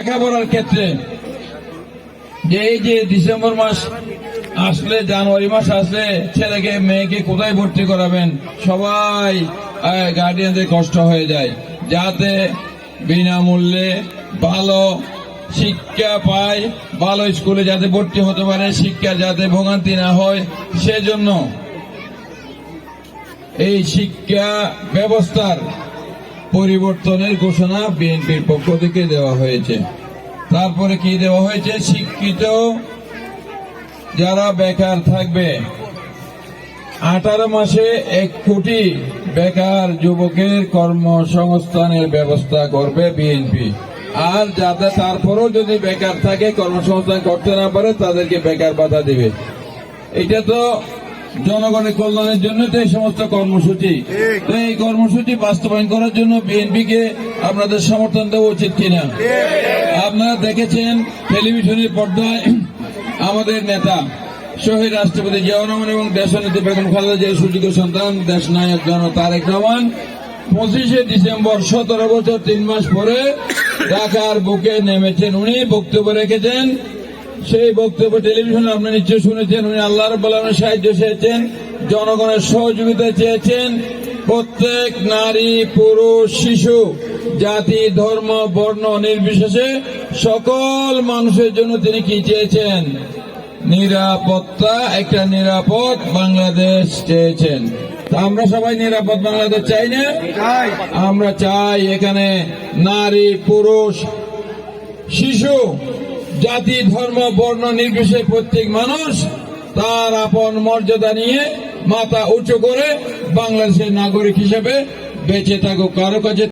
লেখাপড়ার ক্ষেত্রে এই যে ডিসেম্বর মাস আসলে, জানুয়ারি মাস আসলে ছেলেকে মেয়েকে কোথায় ভর্তি করাবেন, সবাই গার্ডিয়ানদের কষ্ট হয়ে যায়। যাতে বিনামূল্যে ভালো শিক্ষা পায়, ভালো স্কুলে যাতে ভর্তি হতে পারে, শিক্ষা যাতে ভোগান্তি না হয়, সেজন্য এই শিক্ষা ব্যবস্থার পরিবর্তনের ঘোষণা বিএনপির পক্ষ থেকে দেওয়া হয়েছে। তারপরে কি দেওয়া হয়েছে? শিক্ষিত যারা বেকার থাকবে 18 মাসে 1 কোটি বেকার যুবকের কর্মসংস্থানের ব্যবস্থা করবে বিএনপি। আর যাতে তারপরেও যদি বেকার থাকে, কর্মসংস্থান করতে না পারে, তাদেরকে বেকার ভাতা দিবে। এটা তো জনগণের কল্যাণের জন্য তো এই সমস্ত কর্মসূচি। তো এই কর্মসূচি বাস্তবায়ন করার জন্য বিএনপিকে আপনাদের সমর্থন দেওয়া উচিত কিনা? আপনারা দেখেছেন টেলিভিশনের পর্দায় আমাদের নেতা শহীদ রাষ্ট্রপতি জিয়াউর রহমান এবং দেশনেত্রী বেগম খালেদা জিয়ার সুযোগ্য সন্তান দেশ নায়ক জননেতা তারেক রহমান 25শে ডিসেম্বর 17 বছর 3 মাস পরে ঢাকার বুকে নেমেছেন। উনি বক্তব্য রেখেছেন। সেই বক্তব্য টেলিভিশনে আপনি নিশ্চয় শুনেছেন। উনি আল্লাহ রাব্বুল আলামিনের সাহায্য চেয়েছেন, জনগণের সহযোগিতা চেয়েছেন। প্রত্যেক নারী, পুরুষ, শিশু, জাতি, ধর্ম, বর্ণ নির্বিশেষে সকল মানুষের জন্য তিনি কি চেয়েছেন? নিরাপত্তা, একটা নিরাপদ বাংলাদেশ চেয়েছেন। আমরা সবাই নিরাপদ বাংলাদেশ চাই না? আমরা চাই এখানে নারী, পুরুষ, শিশু, জাতি, ধর্ম, বর্ণ নির্বিশেষে প্রত্যেক মানুষ তার আপন মর্যাদা নিয়ে মাথা উঁচু করে বাংলাদেশের নাগরিক হিসেবে বেঁচে থাকুক। কারো কাছে